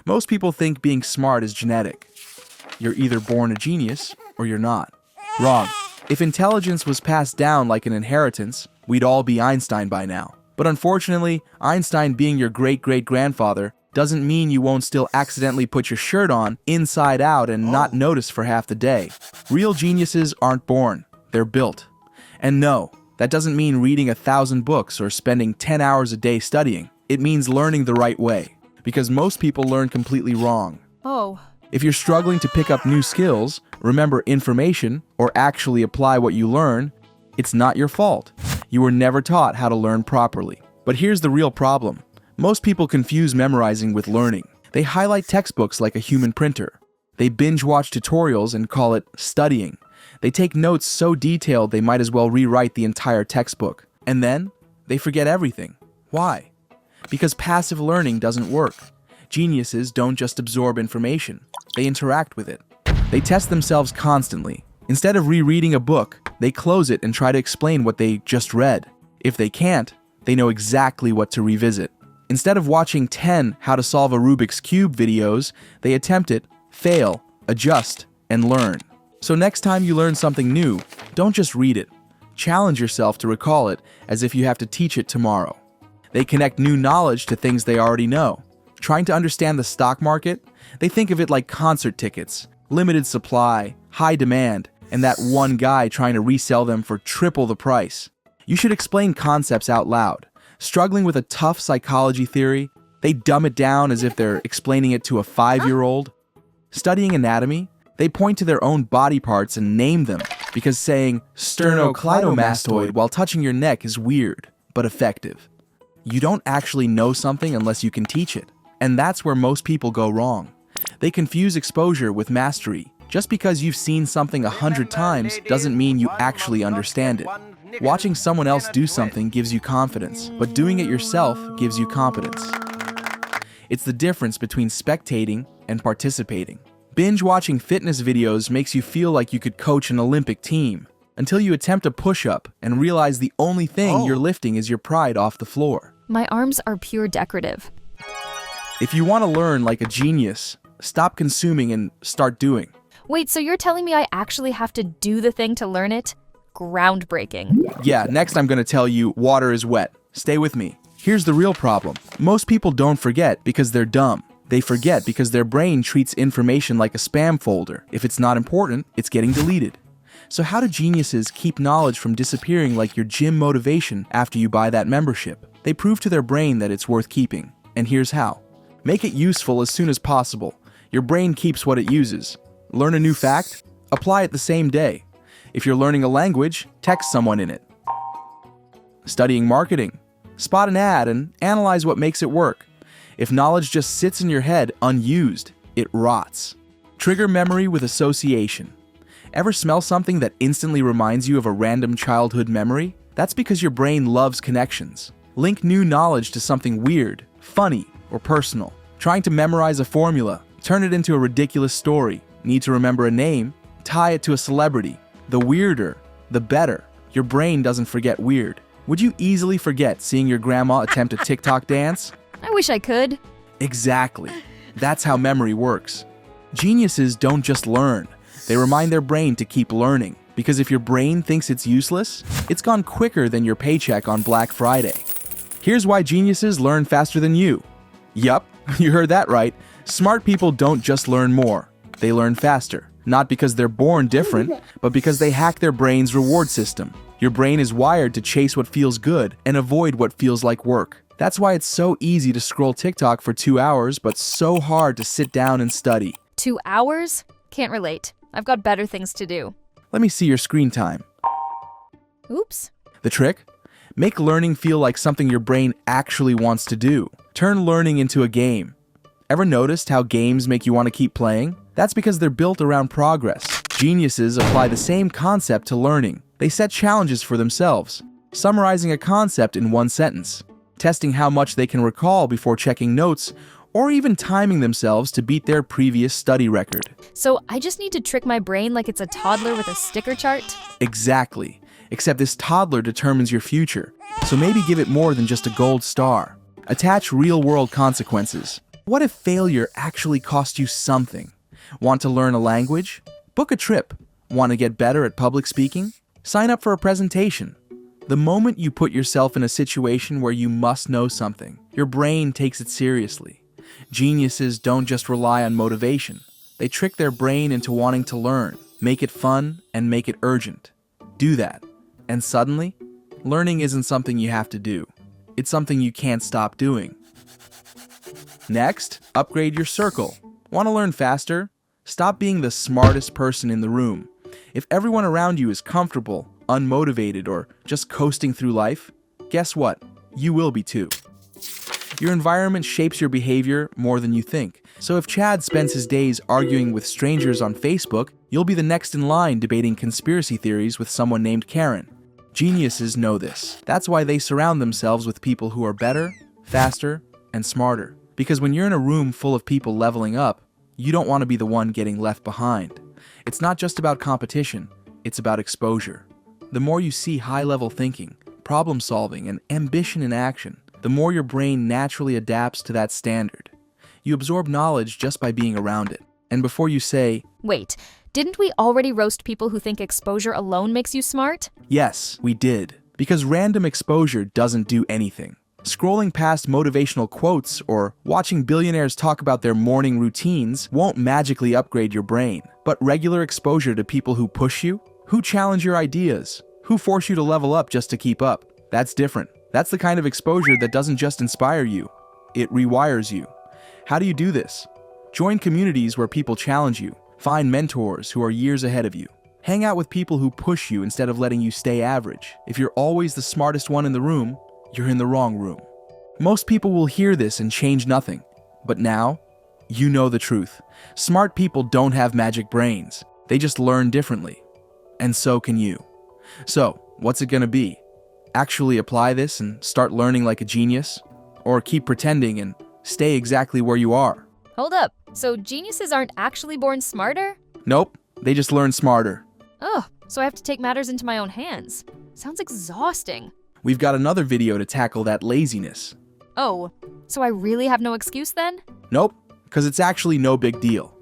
Most people think being smart is genetic. You're either born a genius or you're not. Wrong. If intelligence was passed down like an inheritance, we'd all be Einstein by now. But unfortunately, Einstein being your great-great-grandfather doesn't mean you won't still accidentally put your shirt on inside out and not notice for half the day. Real geniuses aren't born, they're built. And no, that doesn't mean reading 1,000 books or spending 10 hours a day studying. It means learning the right way, because most people learn completely wrong. Oh. If you're struggling to pick up new skills, remember information, or actually apply what you learn, it's not your fault. You were never taught how to learn properly. But here's the real problem. Most people confuse memorizing with learning. They highlight textbooks like a human printer. They binge-watch tutorials and call it studying. They take notes so detailed they might as well rewrite the entire textbook. And then, they forget everything. Why? Because passive learning doesn't work. Geniuses don't just absorb information. They interact with it. They test themselves constantly. Instead of rereading a book, they close it and try to explain what they just read. If they can't, they know exactly what to revisit. Instead of watching 10 how to solve a Rubik's Cube videos, they attempt it, fail, adjust, and learn. So next time you learn something new, don't just read it. Challenge yourself to recall it as if you have to teach it tomorrow. They connect new knowledge to things they already know. Trying to understand the stock market, they think of it like concert tickets, limited supply, high demand, and that one guy trying to resell them for triple the price. You should explain concepts out loud. Struggling with a tough psychology theory, they dumb it down as if they're explaining it to a 5-year-old. Studying anatomy, they point to their own body parts and name them, because saying sternocleidomastoid while touching your neck is weird, but effective. You don't actually know something unless you can teach it. And that's where most people go wrong. They confuse exposure with mastery. Just because you've seen something 100 times doesn't mean you actually understand it. Watching someone else do something gives you confidence, but doing it yourself gives you competence. It's the difference between spectating and participating. Binge-watching fitness videos makes you feel like you could coach an Olympic team, until you attempt a push-up and realize the only thing you're lifting is your pride off the floor. My arms are pure decorative. If you want to learn like a genius, stop consuming and start doing. Wait, so you're telling me I actually have to do the thing to learn it? Groundbreaking. Yeah, next I'm going to tell you water is wet. Stay with me. Here's the real problem. Most people don't forget because they're dumb. They forget because their brain treats information like a spam folder. If it's not important, it's getting deleted. So how do geniuses keep knowledge from disappearing like your gym motivation after you buy that membership? They prove to their brain that it's worth keeping. And here's how. Make it useful as soon as possible. Your brain keeps what it uses. Learn a new fact? Apply it the same day. If you're learning a language, text someone in it. Studying marketing? Spot an ad and analyze what makes it work. If knowledge just sits in your head unused, it rots. Trigger memory with association. Ever smell something that instantly reminds you of a random childhood memory? That's because your brain loves connections. Link new knowledge to something weird, funny, or personal. Trying to memorize a formula, turn it into a ridiculous story. Need to remember a name? Tie it to a celebrity. The weirder, the better. Your brain doesn't forget weird. Would you easily forget seeing your grandma attempt a TikTok dance? I wish I could. Exactly. That's how memory works. Geniuses don't just learn. They remind their brain to keep learning. Because if your brain thinks it's useless, it's gone quicker than your paycheck on Black Friday. Here's why geniuses learn faster than you. Yup, you heard that right. Smart people don't just learn more. They learn faster. Not because they're born different, but because they hack their brain's reward system. Your brain is wired to chase what feels good and avoid what feels like work. That's why it's so easy to scroll TikTok for 2 hours, but so hard to sit down and study. 2 hours? Can't relate. I've got better things to do. Let me see your screen time. Oops. The trick? Make learning feel like something your brain actually wants to do. Turn learning into a game. Ever noticed how games make you want to keep playing? That's because they're built around progress. Geniuses apply the same concept to learning. They set challenges for themselves, summarizing a concept in one sentence, testing how much they can recall before checking notes, or even timing themselves to beat their previous study record. So I just need to trick my brain like it's a toddler with a sticker chart? Exactly. Except this toddler determines your future, so maybe give it more than just a gold star. Attach real-world consequences. What if failure actually cost you something? Want to learn a language? Book a trip. Want to get better at public speaking? Sign up for a presentation. The moment you put yourself in a situation where you must know something, your brain takes it seriously. Geniuses don't just rely on motivation. They trick their brain into wanting to learn, make it fun, and make it urgent. Do that, and suddenly, learning isn't something you have to do. It's something you can't stop doing. Next, upgrade your circle. Want to learn faster? Stop being the smartest person in the room. If everyone around you is comfortable, unmotivated, or just coasting through life, guess what? You will be too. Your environment shapes your behavior more than you think. So if Chad spends his days arguing with strangers on Facebook, you'll be the next in line debating conspiracy theories with someone named Karen. Geniuses know this. That's why they surround themselves with people who are better, faster, and smarter. Because when you're in a room full of people leveling up, you don't want to be the one getting left behind. It's not just about competition, it's about exposure. The more you see high-level thinking, problem solving, and ambition in action, the more your brain naturally adapts to that standard. You absorb knowledge just by being around it. And before you say, Wait, didn't we already roast people who think exposure alone makes you smart? yes, we did. Because random exposure doesn't do anything. Scrolling past motivational quotes or watching billionaires talk about their morning routines won't magically upgrade your brain. But regular exposure to people who push you, who challenge your ideas, who force you to level up just to keep up, that's different. That's the kind of exposure that doesn't just inspire you, it rewires you. How do you do this? Join communities where people challenge you. Find mentors who are years ahead of you. Hang out with people who push you instead of letting you stay average. If you're always the smartest one in the room, you're in the wrong room. Most people will hear this and change nothing. But now, you know the truth. Smart people don't have magic brains. They just learn differently. And so can you. So, what's it gonna be? Actually apply this and start learning like a genius? Or keep pretending and stay exactly where you are? Hold up, so geniuses aren't actually born smarter? Nope, they just learn smarter. Oh, so I have to take matters into my own hands. Sounds exhausting. We've got another video to tackle that laziness. Oh, so I really have no excuse then? Nope, because it's actually no big deal.